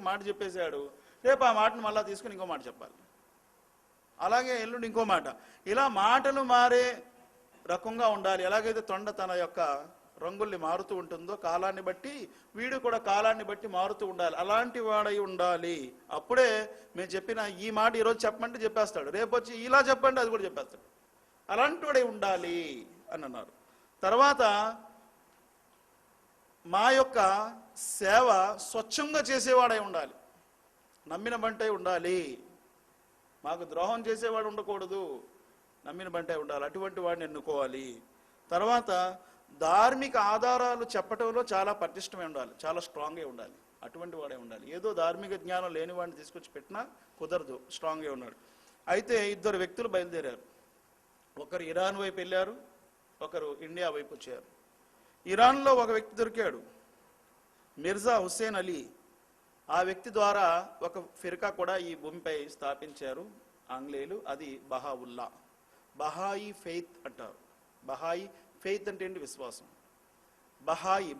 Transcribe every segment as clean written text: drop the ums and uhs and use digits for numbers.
మాట చెప్పేశాడు, రేపు ఆ మాటను మళ్ళీ తీసుకుని ఇంకో మాట చెప్పాలి, అలాగే ఎల్లుండి ఇంకో మాట. ఇలా మాటలు మారే రకంగా ఉండాలి. ఎలాగైతే తొండ తన యొక్క రంగుల్ని మారుతూ ఉంటుందో కాలాన్ని బట్టి, వీడు కూడా కాలాన్ని బట్టి మారుతూ ఉండాలి. అలాంటి వాడై ఉండాలి. అప్పుడే మేము చెప్పిన ఈ మాట ఈరోజు చెప్పమంటే చెప్పేస్తాడు, రేపు వచ్చి ఇలా చెప్పండి అది కూడా చెప్పేస్తాడు. అలాంటి వాడై ఉండాలి అని అన్నారు. తర్వాత మా యొక్క సేవ స్వచ్ఛంగా చేసేవాడై ఉండాలి, నమ్మిన బంటే ఉండాలి. మాకు ద్రోహం చేసేవాడు ఉండకూడదు, నమ్మిన బంటే ఉండాలి. అటువంటి వాడిని ఎన్నుకోవాలి. తర్వాత ధార్మిక ఆధారాలు చెప్పటంలో చాలా పటిష్టమై ఉండాలి, చాలా స్ట్రాంగ్గా ఉండాలి. అటువంటి వాడే ఉండాలి. ఏదో ధార్మిక జ్ఞానం లేని వాడిని తీసుకొచ్చి పెట్టినా కుదరదు, స్ట్రాంగ్గా ఉన్నాడు. అయితే ఇద్దరు వ్యక్తులు బయలుదేరారు. ఒకరు ఇరాన్ వైపు వెళ్ళారు, ఒకరు ఇండియా వైపు వచ్చారు. ఇరాన్లో ఒక వ్యక్తి దొరికాడు, మిర్జా హుస్సేన్ అలీ. ఆ వ్యక్తి ద్వారా ఒక ఫిర్కా కూడా ఈ భూమిపై స్థాపించారు ఆంగ్లేయులు. అది బహావుల్లా, బహాయి ఫెయిత్ అంటారు. బహాయి ఫెయిత్ అంటే ఏంటి? విశ్వాసం.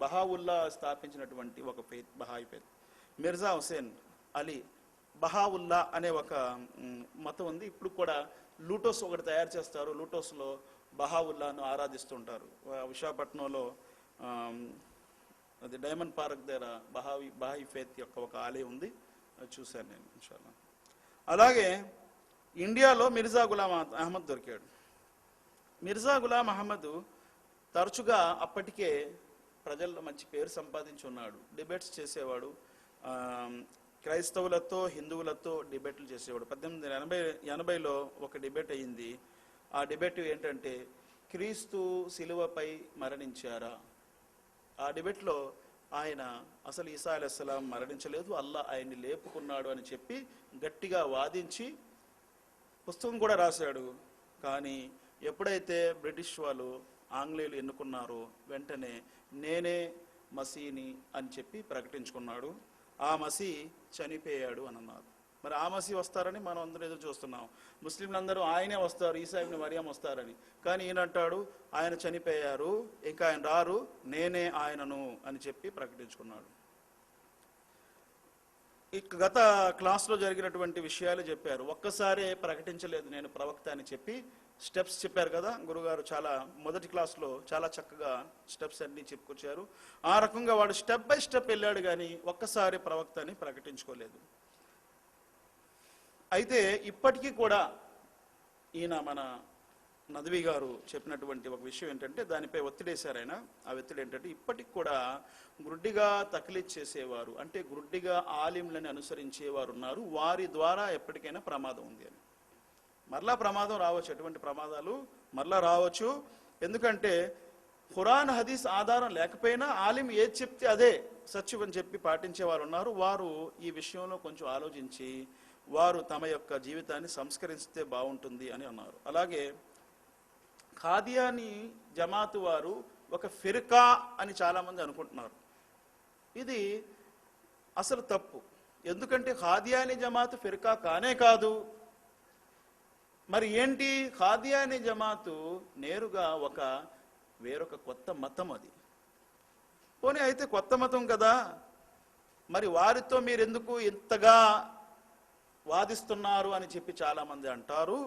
బహావుల్లా స్థాపించినటువంటి ఒక faith, Baha'i faith. Mirza Hussain Ali Baha'u'llah అనే ఒక మతం ఉంది. ఇప్పుడు కూడా లూటోస్ ఒకటి తయారు చేస్తారు, లూటోస్లో బహావుల్లాను ఆరాధిస్తుంటారు. విశాఖపట్నంలో అది డైమండ్ పార్క్ దగ్గర బహాయి ఫెయిత్ యొక్క ఒక ఆలయం ఉంది, అది చూశాను నేను ఇన్షాల్లా. అలాగే ఇండియాలో మిర్జా గులాం అహ్మద్ దొరికాడు. మిర్జా గులాం అహ్మద్ తరచుగా అప్పటికే ప్రజల్లో మంచి పేరు సంపాదించి ఉన్నాడు. డిబేట్స్ చేసేవాడు, క్రైస్తవులతో హిందువులతో డిబేట్లు చేసేవాడు. 1880లో ఒక డిబేట్ అయ్యింది. ఆ డిబేట్ ఏంటంటే, క్రీస్తు శిలువపై మరణించారా? ఆ డిబేట్లో ఆయన అసలు ఈసా అలైహిస్సలాం మరణించలేదు, అల్లా ఆయన్ని లేపుకున్నాడు అని చెప్పి గట్టిగా వాదించి పుస్తకం కూడా రాశాడు. కానీ ఎప్పుడైతే బ్రిటిష్ వాళ్ళు ఆంగ్లేయులు ఎన్నుకున్నారో వెంటనే నేనే మసీని అని చెప్పి ప్రకటించుకున్నాడు. ఆ మసీ చనిపోయాడు అని అన్నారు. మరి ఆ మసీ వస్తారని మనం అందరూ ఎదురు చూస్తున్నాం. ముస్లింలందరూ ఆయనే వస్తారు, ఈసా ఇబ్న్ మరియం వస్తారని. కానీ ఈయనంటాడు ఆయన చనిపోయారు, ఇంకా ఆయన రారు, నేనే ఆయనను అని చెప్పి ప్రకటించుకున్నాడు. గత క్లాస్లో జరిగినటువంటి విషయాలు చెప్పారు. ఒక్కసారే ప్రకటించలేదు నేను ప్రవక్త అని చెప్పి స్టెప్స్ చెప్పారు కదా గురుగారు. చాలా మొదటి క్లాస్లో చాలా చక్కగా స్టెప్స్ అన్నీ చెప్పుకొచ్చారు. ఆ రకంగా వాడు స్టెప్ బై స్టెప్ వెళ్ళాడు, కానీ ఒక్కసారి ప్రవక్త అని ప్రకటించుకోలేదు. అయితే ఇప్పటికీ కూడా ఈయన మన నదవీ గారు చెప్పినటువంటి ఒక విషయం ఏంటంటే, దానిపై ఒత్తిడేశారు ఆయన. ఆ ఒత్తిడి ఏంటంటే, ఇప్పటికి కూడా గ్రుడ్డిగా తక్లీద్ చేసేవారు, అంటే గ్రుడ్డిగా ఆలింలని అనుసరించేవారు ఉన్నారు, వారి ద్వారా ఎప్పటికైనా ప్రమాదం ఉంది అని. మరలా ప్రమాదం రావచ్చు, ఎటువంటి ప్రమాదాలు మరలా రావచ్చు. ఎందుకంటే ఖురాన్ హదీస్ ఆధారం లేకపోయినా ఆలిం ఏది చెప్తే అదే సత్యం అని చెప్పి పాటించే వారు ఉన్నారు. వారు ఈ విషయంలో కొంచెం ఆలోచించి వారు తమ యొక్క జీవితాన్ని సంస్కరిస్తే బాగుంటుంది అని అన్నారు. అలాగే ఖాదియానీ జమాతు వారు ఒక ఫిర్కా అని చాలామంది అనుకుంటున్నారు. ఇది అసలు తప్పు. ఎందుకంటే ఖాదియానీ జమాతు ఫిర్కా కానే కాదు. మరి ఏంటి? ఖాదియానీ జమాతు నేరుగా వేరొక కొత్త మతం. అది పోనీ అయితే కొత్త మతం కదా, మరి వారితో మీరు ఎందుకు ఇంతగా వాదిస్తున్నారు అని చెప్పి చాలామంది అంటారు.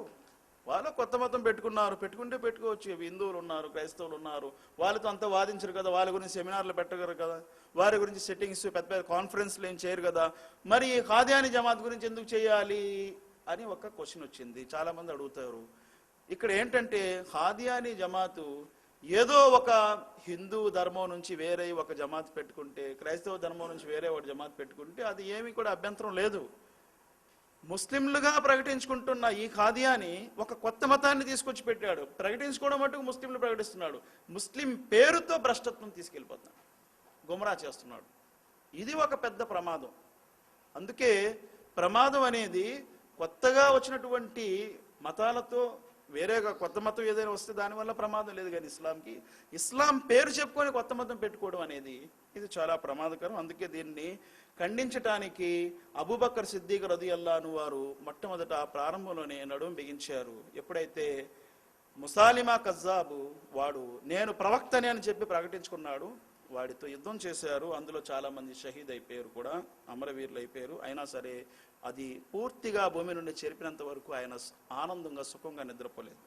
వాళ్ళు కొత్త మతం పెట్టుకుంటే పెట్టుకోవచ్చు. హిందువులు ఉన్నారు, క్రైస్తవులు ఉన్నారు, వాళ్ళతో అంతా వాదించరు కదా, వాళ్ళ గురించి సెమినార్లు పెట్టగలరు కదా, వారి గురించి సెట్టింగ్స్ పెద్ద పెద్ద కాన్ఫరెన్స్లు ఏం చేయరు కదా, మరి ఖాదియానీ జమాత్ గురించి ఎందుకు చేయాలి అని ఒక క్వశ్చన్ వచ్చింది. చాలామంది అడుగుతారు. ఇక్కడ ఏంటంటే ఖాదియానీ జమాతు ఏదో ఒక హిందూ ధర్మం నుంచి వేరే ఒక జమాత్ పెట్టుకుంటే, క్రైస్తవ ధర్మం నుంచి వేరే ఒక జమాత్ పెట్టుకుంటే అది ఏమీ కూడా అభ్యంతరం లేదు. ముస్లింలుగా ప్రకటించుకుంటున్న ఈ ఖాదియానీ ఒక కొత్త మతాన్ని తీసుకొచ్చి పెట్టాడు. ప్రకటించుకోవడం మటుకు ముస్లింలు ప్రకటిస్తున్నాడు, ముస్లిం పేరుతో భ్రష్టత్వం తీసుకెళ్ళిపోతున్నాడు, గుమరా చేస్తున్నాడు. ఇది ఒక పెద్ద ప్రమాదం. అందుకే ప్రమాదం అనేది కొత్తగా వచ్చినటువంటి మతాలతో వేరేగా కొత్త మతం ఏదైనా వస్తే దానివల్ల ప్రమాదం లేదు, కానీ ఇస్లాం పేరు చెప్పుకొని కొత్త మతం పెట్టుకోవడం అనేది ఇది చాలా ప్రమాదకరం. అందుకే దీన్ని ఖండించటానికి అబూబకర్ సిద్దీక్ రదియల్లాహు అన్హు వారు మొట్టమొదట ప్రారంభంలోనే నడుం బిగించారు. ఎప్పుడైతే ముసాలిమా కజ్జాబు వాడు నేను ప్రవక్తని అని చెప్పి ప్రకటించుకున్నాడు, వాడితో యుద్ధం చేశారు. అందులో చాలామంది షహీద్ అయిపోయారు కూడా, అమరవీరులు అయిపోయారు. అయినా సరే అది పూర్తిగా భూమి నుండి చెరిపినంత వరకు ఆయన ఆనందంగా సుఖంగా నిద్రపోలేదు.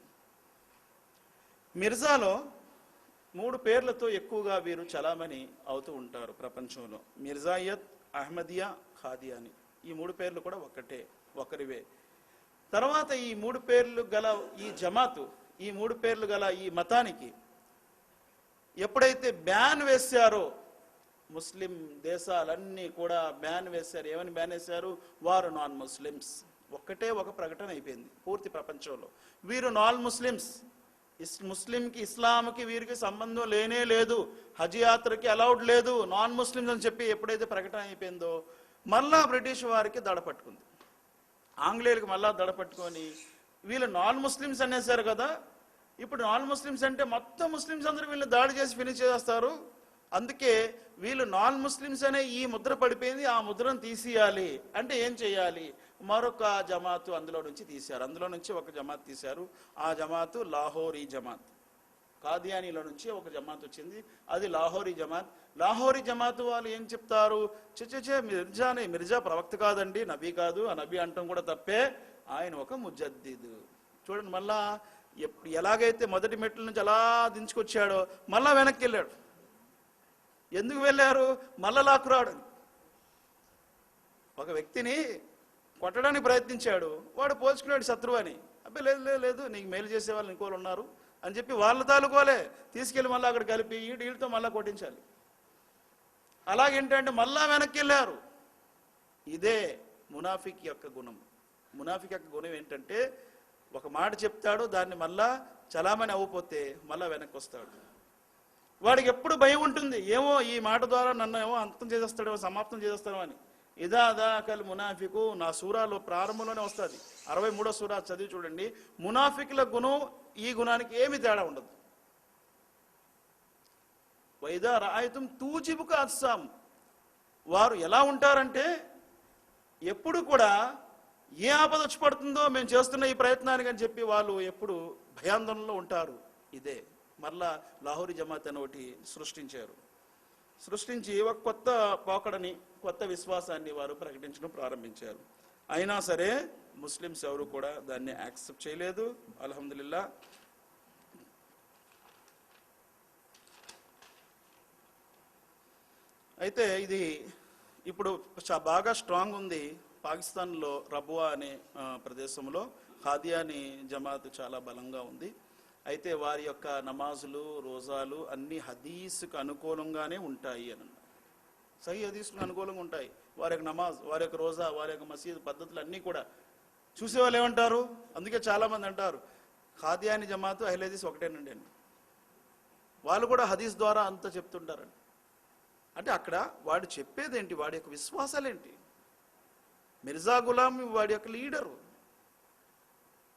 మిర్జాలో 3 పేర్లతో ఎక్కువగా వీరు చలామణి అవుతూ ఉంటారు ప్రపంచంలో. మిర్జాయత్, అహ్మదియా, ఖాదియాని. ఈ 3 పేర్లు కూడా ఒకరివే. తర్వాత ఈ 3 పేర్లు గల ఈ జమాతు, ఈ 3 పేర్లు గల ఈ మతానికి ఎప్పుడైతే బ్యాన్ వేశారో, ముస్లిం దేశాలన్నీ కూడా బ్యాన్ వేశారు. ఏమని బ్యాన్ వేశారు? వారు నాన్ ముస్లిమ్స్. ఒక ప్రకటన అయిపోయింది పూర్తి ప్రపంచంలో. వీరు నాన్ ముస్లిమ్స్, ముస్లింకి ఇస్లాంకి వీరికి సంబంధం లేనే లేదు, హజ్ యాత్రకి అలౌడ్ లేదు, నాన్ ముస్లిమ్స్ అని చెప్పి ఎప్పుడైతే ప్రకటన అయిపోయిందో మళ్ళా బ్రిటిష్ వారికి దడపట్టుకుంది. ఆంగ్లేయులకు మళ్ళా దడపట్టుకొని వీళ్ళు నాన్ ముస్లిమ్స్ అనేసారు కదా, ఇప్పుడు నాన్ ముస్లిమ్స్ అంటే మొత్తం ముస్లిమ్స్ అందరూ వీళ్ళు దాడి చేసి ఫినిష్ చేస్తారు. అందుకే వీళ్ళు నాన్ ముస్లిమ్స్ అనే ఈ ముద్ర పడిపోయింది, ఆ ముద్రను తీసేయాలి అంటే ఏం చేయాలి? మరొక జమాతు అందులో నుంచి తీశారు. అందులో నుంచి ఒక జమాత్ తీశారు. ఆ జమాతు లాహోరీ జమాత్. కాదియానీలో నుంచి ఒక జమాత్ వచ్చింది, అది లాహోరీ జమాత్. లాహోరీ జమాత్ వాళ్ళు ఏం చెప్తారు? మిర్జా ప్రవక్త కాదండి, నబీ కాదు. ఆ నబీ అంటాం కూడా తప్పే, ఆయన ఒక ముజద్దిద్. చూడండి, మళ్ళా ఎలాగైతే మొదటి మెట్ల నుంచి అలా దించుకొచ్చాడో మళ్ళా వెనక్కి వెళ్ళాడు. ఎందుకు వెళ్ళారు? మళ్ళా లాక్కురాడు. ఒక వ్యక్తిని కొట్టడానికి ప్రయత్నించాడు, వాడు పోల్చుకున్నాడు శత్రువు అని. అబ్బాయి లేదు లేదు, నీకు మేలు చేసే వాళ్ళు ఇంకోళ్ళు ఉన్నారు అని చెప్పి వాళ్ళ తాలూకోలే తీసుకెళ్ళి మళ్ళీ అక్కడ కలిపి వీటితో మళ్ళీ కొట్టించాలి. అలాగేంటంటే మళ్ళా వెనక్కి వెళ్ళారు. ఇదే మునాఫిక్ యొక్క గుణం. మునాఫిక్ యొక్క గుణం ఏంటంటే ఒక మాట చెప్తాడు, దాన్ని మళ్ళా చలామణి అవ్వకపోతే మళ్ళా వెనక్కి వస్తాడు. వాడికి ఎప్పుడు భయం ఉంటుంది, ఏమో ఈ మాట ద్వారా నన్ను ఏమో అంతం చేసేస్తాడేమో, సమాప్తం చేసేస్తాడేమో అని. ఇదాదాకల్ మునాఫికు నా సూరాలో ప్రారంభంలోనే వస్తుంది. 63వ సూరా చదివి చూడండి. మునాఫికుల గుణం ఈ గుణానికి ఏమి తేడా ఉండదు. వైదా రాయతం తూజిబుక అస్సాం. వారు ఎలా ఉంటారంటే ఎప్పుడు కూడా ఏ ఆపద వచ్చి పడుతుందో మేము చేస్తున్న ఈ ప్రయత్నానికి అని చెప్పి వాళ్ళు ఎప్పుడు భయాందోళనలో ఉంటారు. ఇదే మరలా లాహోరీ జమాత్ అని ఒకటి సృష్టించి ఒక కొత్త పోకడని, కొత్త విశ్వాసాన్ని వారు ప్రకటించడం ప్రారంభించారు. అయినా సరే ముస్లిమ్స్ ఎవరు కూడా దాన్ని యాక్సెప్ట్ చేయలేదు. అల్హమ్దులిల్లా. అయితే ఇది ఇప్పుడు బాగా స్ట్రాంగ్ ఉంది. పాకిస్తాన్లో రబువా అనే ప్రదేశంలో ఖాదియానీ జమాత్ చాలా బలంగా ఉంది. అయితే వారి యొక్క నమాజులు, రోజాలు అన్ని హదీస్కు అనుకూలంగానే ఉంటాయి అని. సహీ హదీస్కు అనుకూలంగా ఉంటాయి. వారి యొక్క నమాజ్, వారి యొక్క రోజా, వారి యొక్క మసీద్ పద్ధతులు అన్నీ కూడా చూసేవాళ్ళు ఏమంటారు? అందుకే చాలామంది అంటారు ఖాదియానీ జమాత్ అహ్లే హదీస్ ఒకటేనండి అని. వాళ్ళు కూడా హదీస్ ద్వారా అంతా చెప్తుంటారండి. అంటే అక్కడ వాడు చెప్పేదేంటి? వాడి యొక్క విశ్వాసాలేంటి? మిర్జా గులాం వాడి యొక్క లీడరు.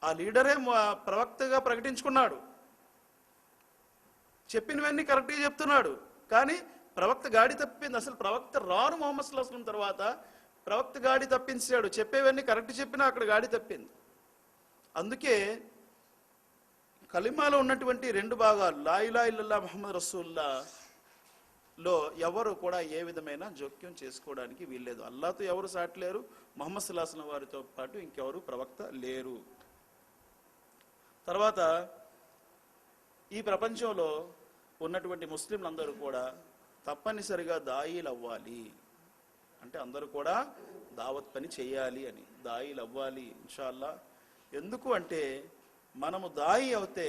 ఆ లీడరే ప్రవక్తగా ప్రకటించుకున్నాడు, చెప్పినవన్నీ కరెక్ట్గా చెప్తున్నాడు. కానీ ప్రవక్త గాడి తప్పింది. అసలు ప్రవక్త రాను ముహమ్మద్ సల్లల్లాహు అలైహి వసల్లం తర్వాత ప్రవక్త గాడి తప్పించాడు. చెప్పేవన్నీ కరెక్ట్ చెప్పినా అక్కడ గాడి తప్పింది. అందుకే కలిమాలో ఉన్నటువంటి 2 భాగాలు లా ఇలాహా ఇల్లల్లాహ్ ముహమ్మద్ రసూలుల్లాహ్లో ఎవరు కూడా ఏ విధమైన జోక్యం చేసుకోవడానికి వీల్లేదు. అల్లాహతో ఎవరు సాటలేరు, ముహమ్మద్ సల్లల్లాహు అలైహి వసల్లం వారితో పాటు ఇంకెవరు ప్రవక్త లేరు. తర్వాత ఈ ప్రపంచంలో ఉన్నటువంటి ముస్లింలందరూ కూడా తప్పనిసరిగా దాయిలు అవ్వాలి. అంటే అందరూ కూడా దావత్ పని చేయాలి అని, దాయిలు అవ్వాలి ఇన్షాల్లా. ఎందుకు అంటే మనము దాయి అవుతే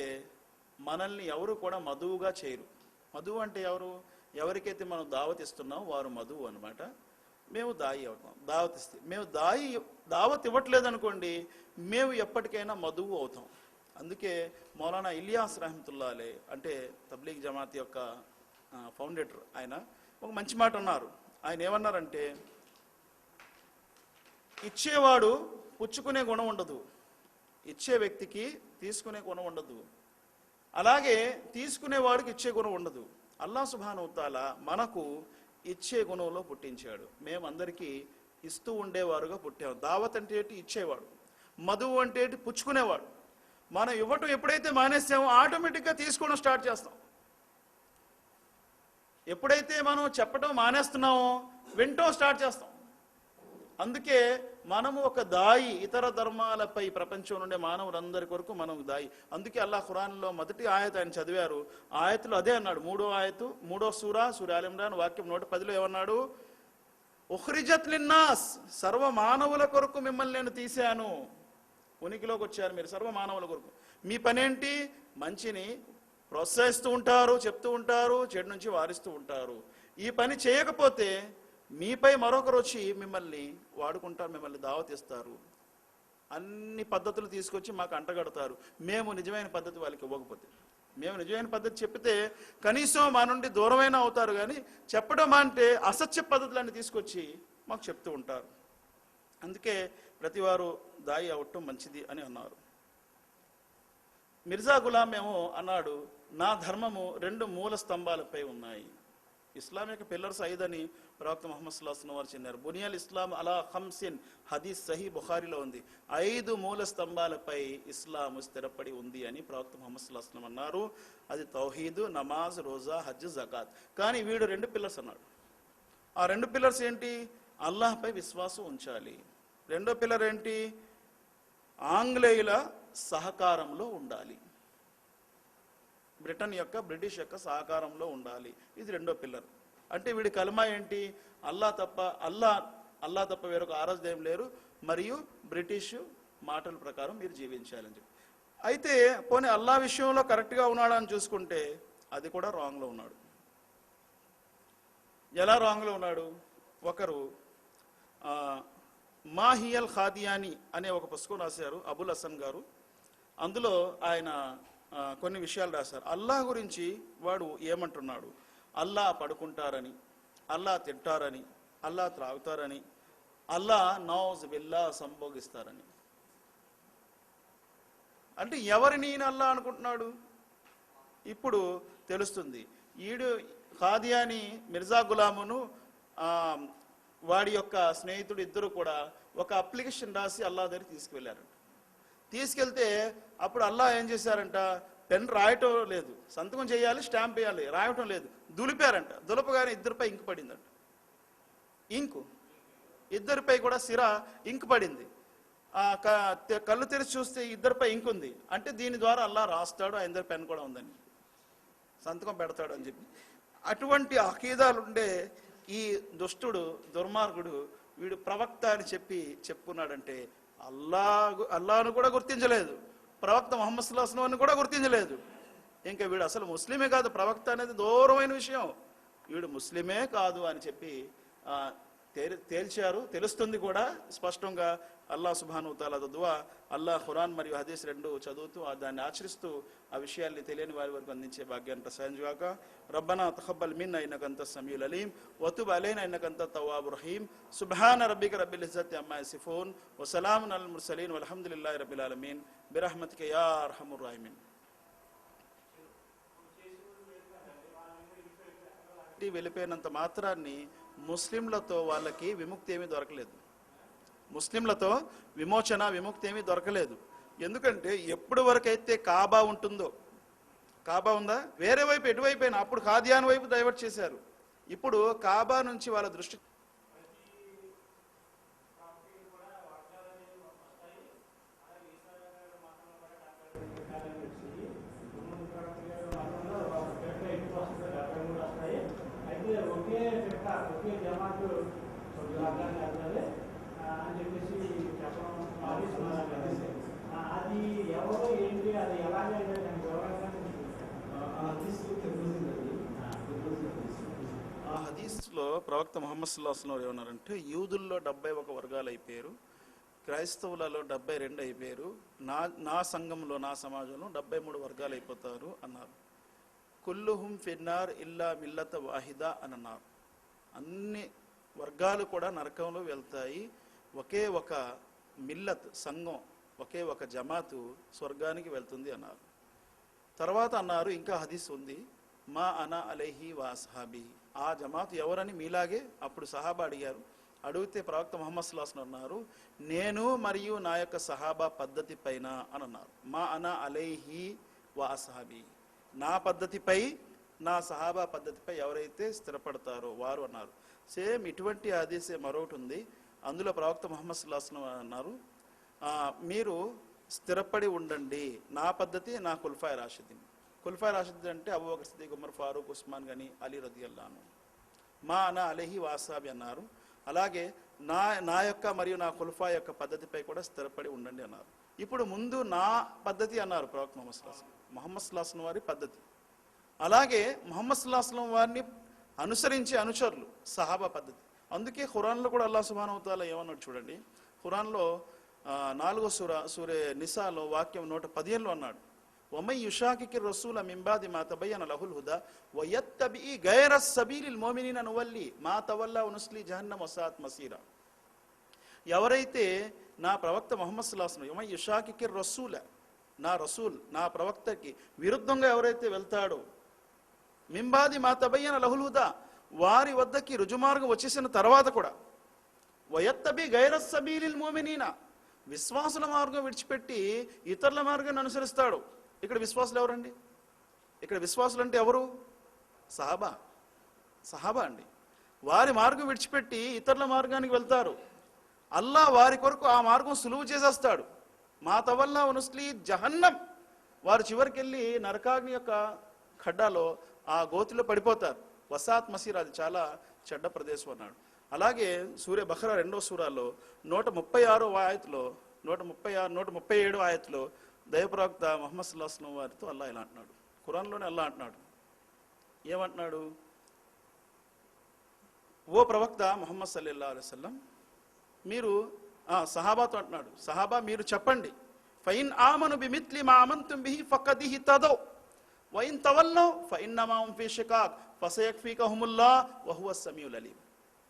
మనల్ని ఎవరు కూడా మధువుగా చేయరు. మధువు అంటే ఎవరికైతే మనం దావత్ ఇస్తున్నాం వారు మధువు అనమాట. మేము దాయి అవుతాం. దావత్ ఇస్తే మేము దావత్ ఇవ్వట్లేదు అనుకోండి, మేము ఎప్పటికైనా మధువు అవుతాం. అందుకే మౌలానా ఇలియాస్ రహమతుల్లా అలే అంటే తబ్లీగ్ జమాత్ యొక్క ఫౌండేటర్, ఆయన ఒక మంచి మాట అన్నారు. ఆయన ఏమన్నారంటే, ఇచ్చేవాడు పుచ్చుకునే గుణం ఉండదు, ఇచ్చే వ్యక్తికి తీసుకునే గుణం ఉండదు. అలాగే తీసుకునేవాడికి ఇచ్చే గుణం ఉండదు. అల్లాహ్ సుబ్హానహు వ తఆలా మనకు ఇచ్చే గుణంలో పుట్టించాడు. మేమందరికీ ఇస్తూ ఉండేవారుగా పుట్టాము. దావత్ అంటే ఏంటి? ఇచ్చేవాడు. మధువు అంటే ఏంటి? పుచ్చుకునేవాడు. మనం ఇవ్వటం ఎప్పుడైతే మానేసామో ఆటోమేటిక్గా తీసుకోవడం స్టార్ట్ చేస్తాం. ఎప్పుడైతే మనం చెప్పడం మానేస్తున్నామో వింటూ స్టార్ట్ చేస్తాం. అందుకే మనము ఒక దాయి, ఇతర ధర్మాలపై ప్రపంచంలో ఉండే మానవులందరి కొరకు మనం దాయి. అందుకే అల్లాహ్ ఖురాన్లో మొదటి ఆయత్ ఆయన చదివారు, ఆయతులు అదే అన్నాడు. మూడో సూరా ఆల్ ఇమ్రాన్ వాక్యం 110లో ఏమన్నాడు? ఉఖ్రిజత్ లిన్నాస్, సర్వ మానవుల కొరకు మిమ్మల్ని నేను తీశాను, ఉనికిలోకి వచ్చారు మీరు సర్వ మానవుల కొరకు. మీ పనేంటి? మంచిని ప్రోత్సహిస్తూ ఉంటారు, చెప్తూ ఉంటారు, చెడు నుంచి వారిస్తూ ఉంటారు. ఈ పని చేయకపోతే మీపై మరొకరు వచ్చి మిమ్మల్ని వాడుకుంటారు, మిమ్మల్ని దావతిస్తారు, అన్ని పద్ధతులు తీసుకొచ్చి మాకు అంటగడతారు. మేము నిజమైన పద్ధతి వాళ్ళకి ఇవ్వకపోతే, మేము నిజమైన పద్ధతి చెప్తే కనీసం మా నుండి దూరమైనా అవుతారు, కానీ చెప్పడం అంటే అసత్య పద్ధతులన్నీ తీసుకొచ్చి మాకు చెప్తూ ఉంటారు. అందుకే ప్రతివారు దాయి అవటం మంచిది అని అన్నారు. మిర్జా గులాం ఏమో అన్నాడు, నా ధర్మము 2 మూల స్తంభాలపై ఉన్నాయి. ఇస్లాం యొక్క పిల్లర్స్ 5 అని ప్రవక్త ముహమ్మద్ సల్లల్లాహు అలైహి వసల్లం వారు చెందారు. బునియల్ ఇస్లాం అలా ఖమ్సిన్, హదీస్ సహీ బుఖారీలో ఉంది. 5 మూల స్తంభాలపై ఇస్లాం స్థిరపడి ఉంది అని ప్రవక్త ముహమ్మద్ సల్లల్లాహు అలైహి వసల్లం అన్నారు. అది తౌహీద్, నమాజ్, రోజా, హజ్, జకాత్. కానీ వీడు 2 పిల్లర్స్ అన్నాడు. ఆ 2 పిల్లర్స్ ఏంటి? అల్లాహ్పై విశ్వాసం ఉంచాలి. రెండో పిల్లర్ ఏంటి? ఆంగ్లేయుల సహకారంలో ఉండాలి, బ్రిటిష్ యొక్క సహకారంలో ఉండాలి. ఇది 2వ పిల్లర్. అంటే వీడి కలమా ఏంటి? అల్లా తప్ప వేరొక ఆరాధ్యం లేరు, మరియు బ్రిటిష్ మాటల ప్రకారం మీరు జీవించాలని చెప్పి. అయితే పోనీ అల్లా విషయంలో కరెక్ట్గా ఉన్నాడని చూసుకుంటే అది కూడా రాంగ్లో ఉన్నాడు. ఎలా రాంగ్లో ఉన్నాడు? ఒకరు మాహియల్ ఖాదియాని అనే ఒక పుస్తకం రాశారు అబుల్ హసన్ గారు. అందులో ఆయన కొన్ని విషయాలు రాశారు. అల్లాహ్ గురించి వాడు ఏమంటున్నాడు? అల్లా పడుకుంటారని, అల్లా తింటారని, అల్లా త్రాగుతారని, అల్లా నౌజ్ బిల్లా సంభోగిస్తారని. అంటే ఎవరిని అల్లా అనుకుంటున్నాడు? ఇప్పుడు తెలుస్తుంది. ఈడు ఖాదియాని మిర్జా గులామును వాడి యొక్క స్నేహితుడు ఇద్దరు కూడా ఒక అప్లికేషన్ రాసి అల్లా దగ్గరికి తీసుకువెళ్ళారంట. తీసుకెళ్తే అప్పుడు అల్లా ఏం చేశారంట? పెన్ రాయటం లేదు, సంతకం చేయాలి, స్టాంప్ వేయాలి, రాయటం లేదు, దులిపారంట. దులపగానే ఇద్దరిపై ఇంకు పడిందంట. ఇంకు ఇద్దరిపై కూడా సిరా ఇంకు పడింది. కళ్ళు తెరిచి చూస్తే ఇద్దరిపై ఇంకు ఉంది. అంటే దీని ద్వారా అల్లా రాస్తాడు, ఆయన దగ్గర పెన్ కూడా ఉందని, సంతకం పెడతాడు అని చెప్పి. అటువంటి అకీదాలుండే ఈ దుష్టుడు, దుర్మార్గుడు, వీడు ప్రవక్త అని చెప్పుకున్నాడంటే అల్లాను కూడా గుర్తించలేదు, ప్రవక్త ముహమ్మద్ సల్లల్లాహు అలైహి వసల్లం కూడా గుర్తించలేదు. ఇంకా వీడు అసలు ముస్లిమే కాదు, ప్రవక్త అనేది దూరమైన విషయం, వీడు ముస్లిమే కాదు అని చెప్పి తేల్చారు. తెలుస్తుంది కూడా స్పష్టంగా. అల్లాహ్ సుబ్హానహు వ తఆలా దువా, అల్లాహ్ ఖురాన్ మరియు హదీస్ 2 చదువుతూ దాన్ని ఆచరిస్తూ ఆ విషయాల్ని తెలియని వారి వరకు అందించే భాగ్యాన్ని ప్రసాదించుగాక. రబ్బనా తఖబ్బల్ మిన్నా ఇన్నక అంతస్ సమీఉల్ అలీం వతుబ్ అలైనా ఇన్నక అంతత్ తవ్వాబుర్ రహీం. సుబ్హాన రబ్బిక రబ్బిల్ ఇజ్జతి అమ్మా యసిఫూన్ వ సలామున్ అలల్ ముర్సలీన్ వల్హమ్దులిల్లాహి రబ్బిల్ ఆలమీన్ బిరహ్మతిక యా అర్హముర్ రాహిమీన్. వెళ్ళిపోయినంత మాత్రాన్ని ముస్లింలతో వాళ్ళకి విముక్తి ఏమీ దొరకలేదు, ముస్లింలతో విముక్తి ఏమీ దొరకలేదు. ఎందుకంటే ఎప్పుడు వరకైతే కాబా ఉంటుందో, కాబా ఉందా, వేరే వైపు ఎటువైపోయినా అప్పుడు ఖాదియాన్ వైపు డైవర్ట్ చేశారు. ఇప్పుడు కాబా నుంచి వాళ్ళ దృష్టి హదీస్లో ప్రవక్త ముహమ్మద్ సల్లల్లాహు అలైహి వసల్లం ఏమన్నారంటే, యూదుల్లో 71 వర్గాలు అయిపోయారు, క్రైస్తవులలో 72 అయిపోయారు, నా సంఘంలో, నా సమాజంలో 73 వర్గాలు అయిపోతారు అన్నారు. కుల్లుహుం ఫిన్నార్ ఇల్లా మిల్లత వాహిదా అని అన్నారు. అన్ని వర్గాలు కూడా నరకంలో వెళ్తాయి, ఒకే ఒక మిల్లత్ సంఘం, ఒకే ఒక జమాతు స్వర్గానికి వెళ్తుంది అన్నారు. తర్వాత అన్నారు, ఇంకా హదీస్ ఉంది, మా అనా అలైహి వా అస్హాబీ, ఆ జమాతు ఎవరని మీలాగే. అప్పుడు సహాబా అడిగారు. అడిగితే ప్రవక్త ముహమ్మద్ సల్లల్లాహు అలైహి వసల్లం అన్నారు, నేను మరియు నా యొక్క సహాబా పద్ధతి పైన అని అన్నారు. మా అనా అలైహి వా అస్హాబీ, నా పద్ధతిపై నా సహాబా పద్ధతిపై ఎవరైతే స్థిరపడతారో వారు అన్నారు. సేమ్ ఇటువంటి హదీసే మరొకటి ఉంది. అందులో ప్రవక్త ముహమ్మద్ సల్లల్లాహు అలైహి వసల్లం అన్నారు, మీరు స్థిరపడి ఉండండి, నా పద్ధతి నా ఖుల్ఫాయ్ రాషిదీన్. ఖుల్ఫాయ్ రాషిదీన్ అంటే అబూబకర్ సిద్దిక్, ఉమర్ ఫారూక్, ఉస్మాన్ గని, అలీ రదియల్లాహు అన్హు. మా అనా అలైహి వాసాబి అన్నారు. అలాగే నా యొక్క మరియు నా ఖుల్ఫా యొక్క పద్ధతిపై కూడా స్థిరపడి ఉండండి అన్నారు. ఇప్పుడు ముందు నా పద్ధతి అన్నారు ప్రవక్త ముహమ్మద్ సల్లల్లాహు అలైహి వసల్లం వారి పద్ధతి. అలాగే ముహమ్మద్ సల్లల్లాహు అలైహి వసల్లం వారిని అనుసరించే అనుచరులు సహాబా పద్ధతి. అందుకే ఖురాన్లో కూడా అల్లాహ్ సుబ్హానహు వ తఆలా ఏమన్నాడు చూడండి. ఖురాన్లో 4వ సూరే నిసాలో వాక్యం 115లో అన్నాడు, వమన్ యుషాకికి రసూల మిన్ బాది మా తబయ్యన లహుల్ హుదా వయత్తబి గైర సబీలిల్ ముమినీన నువల్లి మా తవల్లా వనుస్లి జహన్నమ వసాత్ మసీరా. ఎవరైతే నా ప్రవక్త ముహమ్మద్ సల్లల్లాహు అలైహి వసల్లం వమన్ యుషాకికి రసూల, నా రసూల్ నా ప్రవక్తకి విరుద్ధంగా ఎవరైతే వెళ్తాడో, మింబాది మా తబయ్యన లహుల్ హుదా వారి వద్దకి రుజుమార్గం వచ్చేసిన తర్వాత కూడా, వయత్తబి గైర సబీలిల్ ముమినీన విశ్వాసుల మార్గం విడిచిపెట్టి ఇతరుల మార్గాన్ని అనుసరిస్తాడు. ఇక్కడ విశ్వాసులు ఎవరండి? ఇక్కడ విశ్వాసులు అంటే ఎవరు? సహాబా అండి. వారి మార్గం విడిచిపెట్టి ఇతరుల మార్గానికి వెళ్తారు. అల్లాహ్ వారి కొరకు ఆ మార్గం సులువు చేసేస్తాడు. మా తవల్లా వనుస్లి జహన్నం, వారు చివరికి వెళ్ళి నరకాగ్ని యొక్క ఖడ్డాలో ఆ గోతిలో పడిపోతారు. వసాత్ మసీర్, అది చాలా చెడ్డ ప్రదేశం అన్నాడు. అలాగే సూర్య బఖరా 2వ సూరాలో 136వ ఆయతులో 137వ ఆయతులో దైవప్రవక్త ముహమ్మద్ సల్లల్లాహు అలైహి వసల్లం వారితో అల్లాహ్ ఇలా అంటున్నాడు. ఖురాన్లోనే అల్లాహ్ అంటున్నాడు, ఏమంటున్నాడు? ఓ ప్రవక్త ముహమ్మద్ సల్లల్లాహు అలైహి వసల్లం, మీరు సహాబాతో అంటున్నాడు, సహాబా మీరు చెప్పండి, ఫైన్ ఆమను బిమిత్లి మా అమంతుం బిహి ఫకదిహి తదౌ వైన్ తవల్లౌ ఫఇన్నమా హుం ఫీ షికాక్ ఫసయక్ఫీకహుముల్లాహ్ వహువస్ సమీఉల్ అలీం.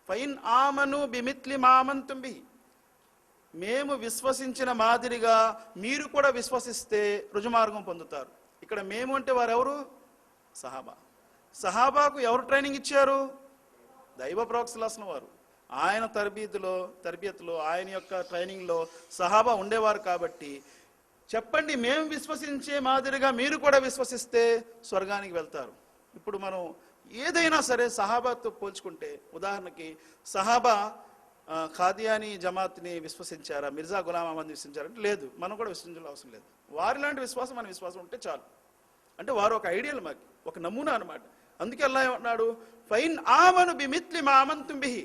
ఫైన్ ఆమను బిమిత్లి మా అమంతుం బిహి, మేము విశ్వసించిన మాదిరిగా మీరు కూడా విశ్వసిస్తే రుజుమార్గం పొందుతారు. ఇక్కడ మేము అంటే వారు ఎవరు? సహాబాకు ఎవరు ట్రైనింగ్ ఇచ్చారు? దైవ ప్రవక్త సల్లల్లాహు అలైహి వసల్లం వారు. ఆయన తర్బియత్లో ఆయన యొక్క ట్రైనింగ్లో సహాబా ఉండేవారు. కాబట్టి చెప్పండి, మేము విశ్వసించే మాదిరిగా మీరు కూడా విశ్వసిస్తే స్వర్గానికి వెళ్తారు. ఇప్పుడు మనం ఏదైనా సరే సహాబాతో పోల్చుకుంటే, ఉదాహరణకి సహాబా ఖాదియానీ జమాత్ని విశ్వసించారా, మిర్జా గులాం అహ్మద్ విశ్వసించారంటే లేదు, మనం కూడా విశ్వసించాల్సిన అవసరం లేదు. వారిలాంటి విశ్వాసం మన విశ్వాసం ఉంటే చాలు. అంటే వారు ఒక ఐడియల్, మాకు ఒక నమూనా అనమాట. అందుకే అల్లాహ్ ఏమంటున్నాడు, ఫైన్ ఆమను బిమిత్లి మా అమంతుం బిహి,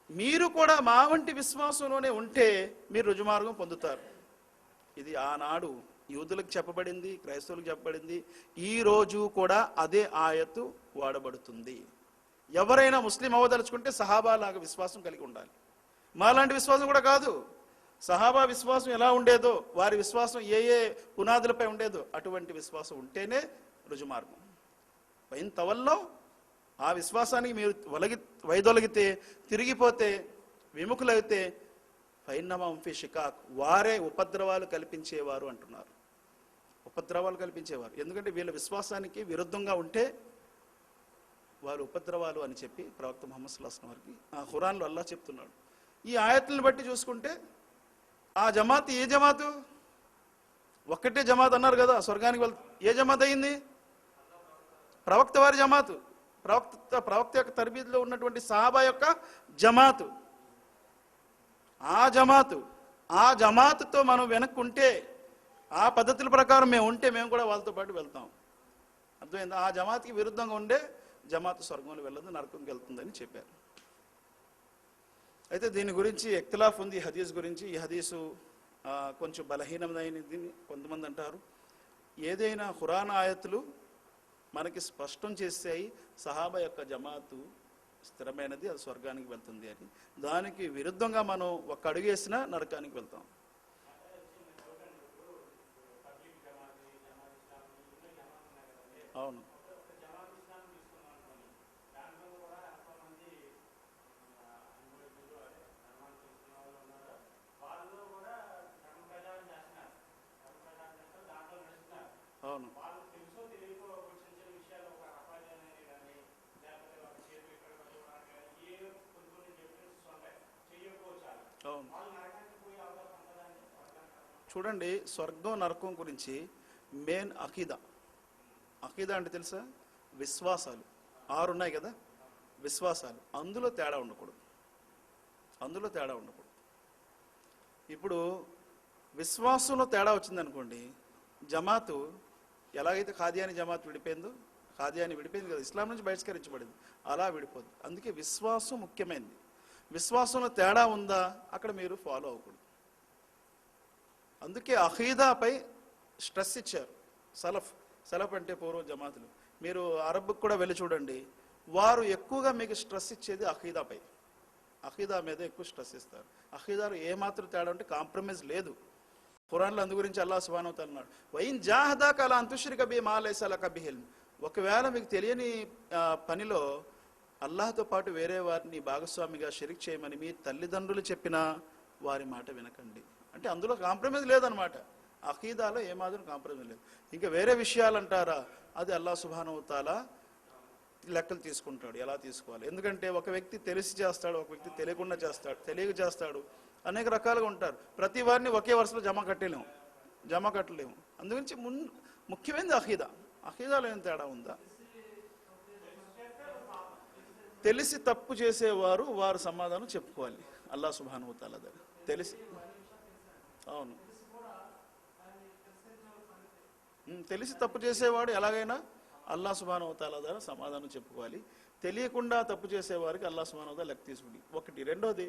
మీరు కూడా మా వంటి విశ్వాసంలోనే ఉంటే మీరు రుజుమార్గం పొందుతారు. ఇది ఆనాడు యూదులకు చెప్పబడింది, క్రైస్తవులకు చెప్పబడింది. ఈ రోజు కూడా అదే ఆయత్తు వాడబడుతుంది. ఎవరైనా ముస్లిం అవ్వదలుచుకుంటే సహాబా లాగా విశ్వాసం కలిగి ఉండాలి. మాలాంటి విశ్వాసం కూడా కాదు. సహాబా విశ్వాసం ఎలా ఉండేదో, వారి విశ్వాసం ఏ పునాదులపై ఉండేదో అటువంటి విశ్వాసం ఉంటేనే రుజుమార్గం. పైన తవల్లో ఆ విశ్వాసానికి మీరు వైదొలగితే, తిరిగిపోతే, విముఖులైతే ఫైన్నమం ఫీ షికాక్, వారే ఉపద్రవాలు కల్పించేవారు అంటున్నారు. ఉపద్రవాలు కల్పించేవారు. ఎందుకంటే వీళ్ళ విశ్వాసానికి విరుద్ధంగా ఉంటే వారు ఉపద్రవాలు అని చెప్పి ప్రవక్త ముహమ్మద్ సల్లల్లాహు అలైహి వసల్లం వారికి ఆ ఖురాన్లో అల్లాహ్ చెప్తున్నాడు. ఈ ఆయతులను బట్టి చూసుకుంటే ఆ జమాత్ ఏ జమాతు? ఒక్కటే జమాత్ అన్నారు కదా స్వర్గానికి ఏ జమాత్ అయింది? ప్రవక్త వారి జమాతు, ప్రవక్త యొక్క తర్బీదులో ఉన్నటువంటి సహాబా యొక్క జమాతు. ఆ జమాతుతో మనం వెనక్కుంటే, ఆ పద్ధతుల ప్రకారం మేము ఉంటే మేము కూడా వాళ్ళతో పాటు వెళ్తాం. అర్థమైందా? ఆ జమాత్కి విరుద్ధంగా ఉండే జమాతు స్వర్గంలో వెళ్ళదు, నరకంకి వెళ్తుందని చెప్పారు. అయితే దీని గురించి ఇఖ్తిలాఫ్ ఉంది హదీస్ గురించి. ఈ హదీసు కొంచెం బలహీనమైనది కొంతమంది అంటారు. ఏదైనా ఖురాన్ ఆయతులు మనకి స్పష్టం చేసాయి సహాబా యొక్క జమాతు స్థిరమైనది, అది స్వర్గానికి వెళ్తుంది అని. దానికి విరుద్ధంగా మనం ఒక అడుగు వేసినా నరకానికి వెళ్తాం. అవును, అవును, అవును. చూడండి, స్వర్గం నరకం గురించి మెయిన్ అకీదా అంటే తెలుసా? విశ్వాసాలు 6 ఉన్నాయి కదా, విశ్వాసాలు, అందులో తేడా ఉండకూడదు. అందులో తేడా ఉండకూడదు. ఇప్పుడు విశ్వాసంలో తేడా వచ్చిందనుకోండి, జమాతు ఎలాగైతే ఖాదియాని జమాత్ విడిపోయిందో, ఖాదియాని విడిపోయింది కదా, ఇస్లాం నుంచి బహిష్కరించబడింది, అలా విడిపోద్ది. అందుకే విశ్వాసం ముఖ్యమైనది. విశ్వాసంలో తేడా ఉందా అక్కడ మీరు ఫాలో అవ్వకూడదు. అందుకే అఖీదాపై స్ట్రెస్ ఇచ్చారు సలఫ్ అంటే పూర్వం జమాతులు. మీరు అరబ్కి కూడా వెళ్ళి చూడండి, వారు ఎక్కువగా మీకు స్ట్రెస్ ఇచ్చేది అఖీదాపై. అఖీదా మీద ఎక్కువ స్ట్రెస్ ఇస్తారు. అఖీదాలో ఏమాత్రం తేడా అంటే కాంప్రమైజ్ లేదు. ఖురాన్లో అందు గురించి అల్లాహ్ సుబ్హానహు వ తఆలా అన్నాడు, వైన్ జాహదాక అలా అంతుష్రిక బి మా లైస లక బిహి ఇల్మ్. ఒకవేళ మీకు తెలియని పనిలో అల్లాహ్తో పాటు వేరే వారిని భాగస్వామిగా షరీక్ చేయమని మీ తల్లిదండ్రులు చెప్పినా వారి మాట వినకండి. అంటే అందులో కాంప్రమైజ్ లేదనమాట. అఖీదాలో ఏమాత్రం కాంప్రమైజ్ లేదు. ఇంకా వేరే విషయాలు అంటారా, అది అల్లాహ్ సుబ్హానహు వ తఆలా లెక్కలు తీసుకుంటాడు, ఎలా తీసుకోవాలి. ఎందుకంటే ఒక వ్యక్తి తెలిసి చేస్తాడు, ఒక వ్యక్తి తెలియకుండా చేస్తాడు, తెలియక చేస్తాడు, అనేక రకాలుగా ఉంటారు. ప్రతి వారిని ఒకే వరుసలో జమ కట్టలేము. అందుగురించి ముఖ్యమైనది అఖీదా. అఖీదాలో ఏం తేడా ఉందా? తెలిసి తప్పు చేసేవారు వారు సమాధానం చెప్పుకోవాలి అల్లాహ్ సుబ్హానహు వ తఆలా దగ్గర. తెలిసి, అవును, తెలిసి తప్పు చేసేవాడు ఎలాగైనా అల్లాహ్ సుబ్హానహు వ తఆలా దగ్గర సమాధానం చెప్పుకోవాలి. తెలియకుండా తప్పు చేసేవారికి అల్లాహ్ సుబ్హానహు వ తఆలా లెక్క తీసుకుంది. ఒకటి. రెండోది,